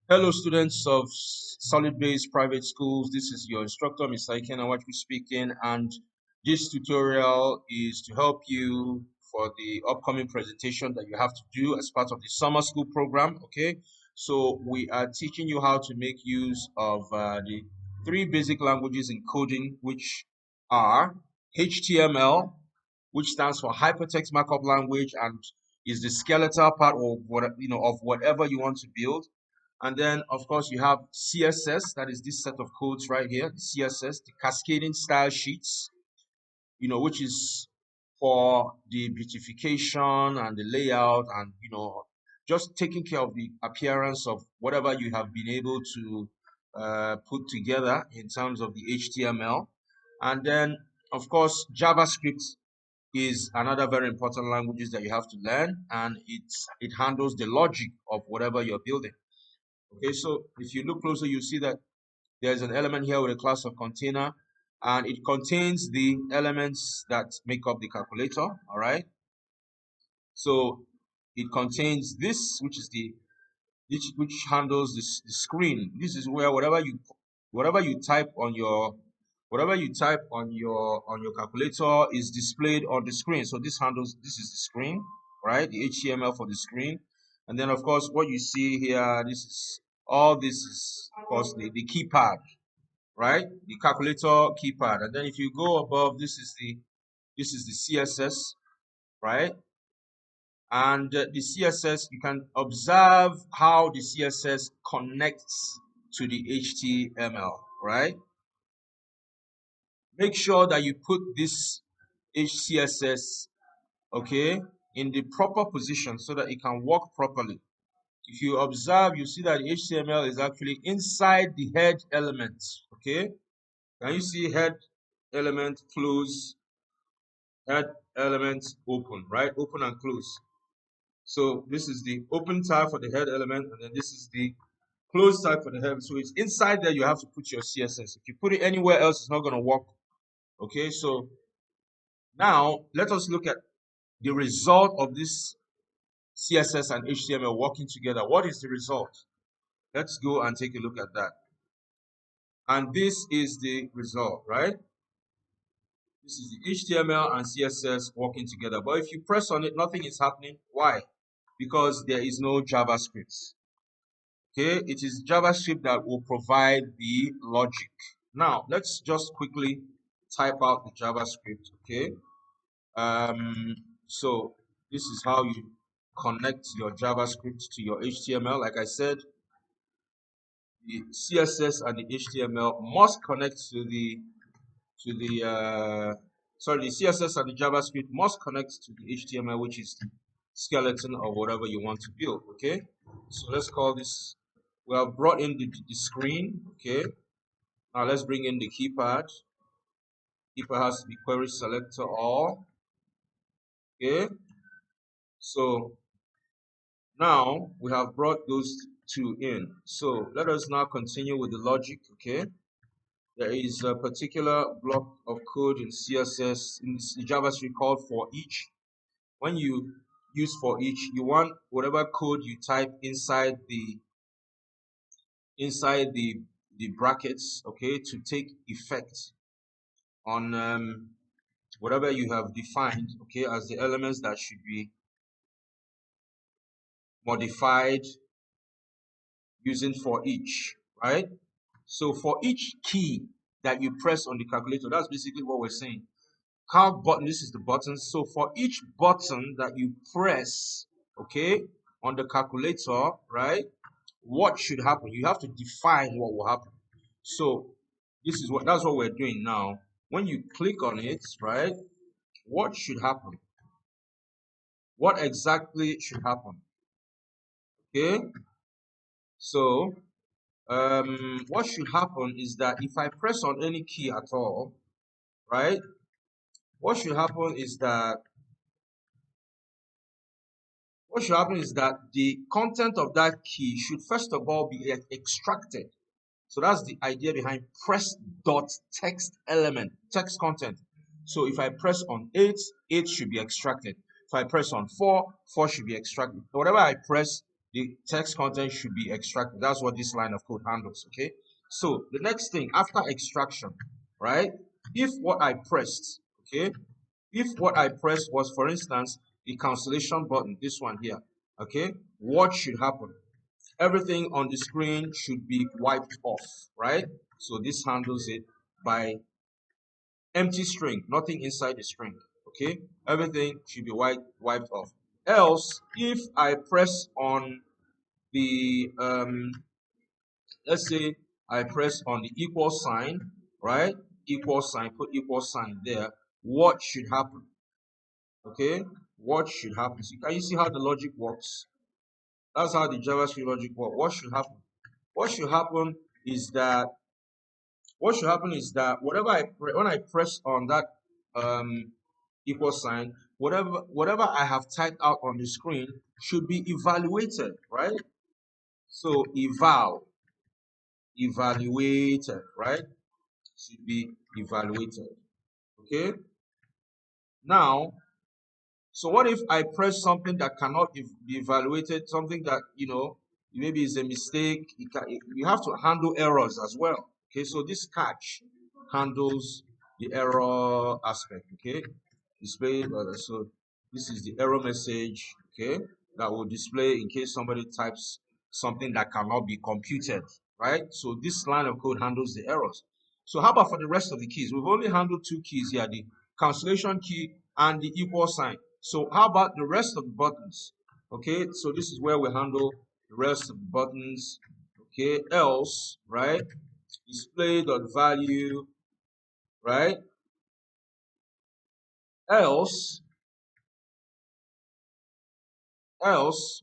Hello, students of Solid Base Private Schools. This is your instructor, Mr. Ikenna, Nwachukwu speaking, and this tutorial is to help you for the upcoming presentation that you have to do as part of the summer school program. Okay, so we are teaching you how to make use of the three basic languages in coding, which are HTML, which stands for Hypertext Markup Language, and is the skeletal part of whatever you want to build. And then, of course, you have CSS, that is this set of codes right here, the CSS, the cascading style sheets, which is for the beautification and the layout and, just taking care of the appearance of whatever you have been able to put together in terms of the HTML. And then, of course, JavaScript is another very important language that you have to learn, and it handles the logic of whatever you're building. Okay, so if you look closer, you see that there's an element here with a class of container, and it contains the elements that make up the calculator. All right, so it contains this, which is which handles the screen. This is where whatever you type on your calculator is displayed on the screen. So this is the screen, right? The HTML for the screen. And then of course what you see here, this is of course the keypad, right? The calculator keypad. And then if you go above, this is the CSS, right? And the CSS, you can observe how the CSS connects to the HTML, right? Make sure that you put this HCSS, okay, in the proper position so that it can work properly. If you observe, you see that the HTML is actually inside the head element, okay? Can you see head element close, head element open, right? Open and close. So this is the open tag for the head element, and then this is the close tag for the head. So it's inside there. You have to put your CSS. If you put it anywhere else, it's not going to work. Okay, so now let us look at the result of this CSS and HTML working together. What is the result? Let's go and take a look at that. And this is the result, right? This is the HTML and CSS working together. But if you press on it, nothing is happening. Why? Because there is no JavaScript. Okay, it is JavaScript that will provide the logic. Now, let's just quickly type out the JavaScript, okay? So this is how you connect your JavaScript to your HTML. Like I said, the CSS and the HTML must connect to the CSS and the JavaScript must connect to the HTML, which is the skeleton of whatever you want to build. Okay, so let's call this. We have brought in the screen. Okay, now let's bring in the keypad. Keypad has to be query selector all. Okay, so now we have brought those two in. So let us now continue with the logic. Okay, there is a particular block of code in CSS in JavaScript called for each. When you use for each, you want whatever code you type inside the brackets, okay, to take effect on whatever you have defined, okay, as the elements that should be modified using for each, right? So for each key that you press on the calculator, that's basically what we're saying. Count button, this is the button. So for each button that you press, okay, on the calculator, right, what should happen? You have to define what will happen. So that's what we're doing now. When you click on it, right, what should happen? What exactly should happen? Okay, so what should happen is that if I press on any key at all, right, what should happen is that the content of that key should first of all be extracted. So that's the idea behind press dot text element, text content. So if I press on 8 should be extracted. If I press on 4 should be extracted. Whatever I press, the text content should be extracted. That's what this line of code handles, okay? So the next thing after extraction, right? If what I pressed, okay, if what I pressed was, for instance, the cancellation button, this one here, okay, what should happen? Everything on the screen should be wiped off, right? So this handles it by empty string, nothing inside the string, okay? Everything should be wiped off. Else, if I press on the, let's say I press on the equal sign, right? Equal sign, put equal sign there. What should happen? Okay, what should happen? So can you see how the logic works? That's how the JavaScript logic works. What should happen? What should happen is that whatever when I press on that equal sign, whatever I have typed out on the screen should be evaluated, right? So evaluated, right? Should be evaluated. Okay. Now, so what if I press something that cannot be evaluated, something that, maybe is a mistake? You have to handle errors as well. Okay, so this catch handles the error aspect. Okay, display. So this is the error message. Okay, that will display in case somebody types something that cannot be computed. Right. So this line of code handles the errors. So how about for the rest of the keys? We've only handled two keys here: the cancellation key and the equal sign. So how about the rest of the buttons? Okay, so this is where we handle the rest of the buttons. Okay, else, right? Display.value, right? Else,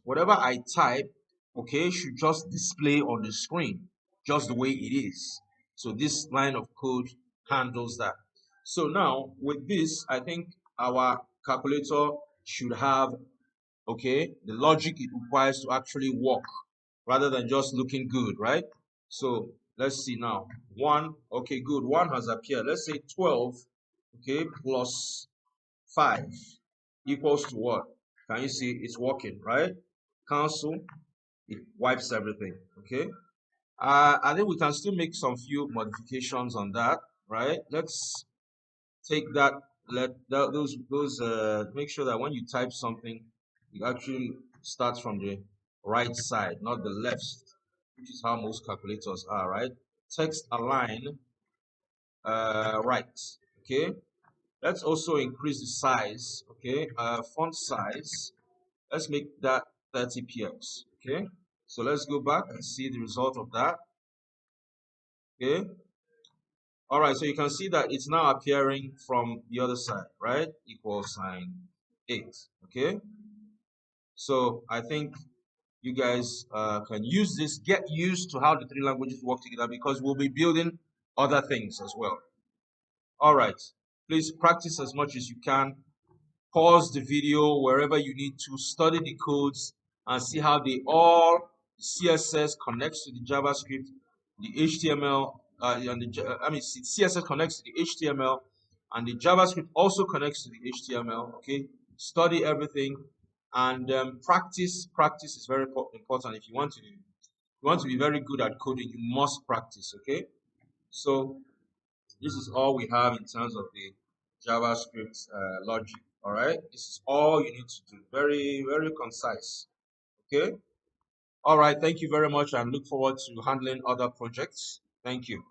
whatever I type, okay, should just display on the screen, just the way it is. So this line of code handles that. So now with this, I think our calculator should have, okay, the logic it requires to actually work rather than just looking good, right? So let's see now. 1, okay, good. 1 has appeared. Let's say 12, okay, plus 5 equals to what? Can you see it's working, right? Cancel, it wipes everything, okay? I think we can still make some few modifications on that, right? Let's take that, make sure that when you type something, it actually starts from the right side, not the left, which is how most calculators are, right? Text align right, okay? Let's also increase the size, okay? Font size, let's make that 30 px, okay? So let's go back and see the result of that, okay? All right, so you can see that it's now appearing from the other side, right? Equal sign 8, okay? So I think you guys can use this, get used to how the three languages work together, because we'll be building other things as well. All right, please practice as much as you can. Pause the video wherever you need to, study the codes and see how they all, CSS connects to the JavaScript, the HTML, CSS connects to the HTML, and the JavaScript also connects to the HTML, okay? Study everything, and practice is very important. If you want to be very good at coding, you must practice, okay? So this is all we have in terms of the JavaScript logic. All right, this is all you need to do. Very, very concise. Okay. All right. Thank you very much, and look forward to handling other projects. Thank you.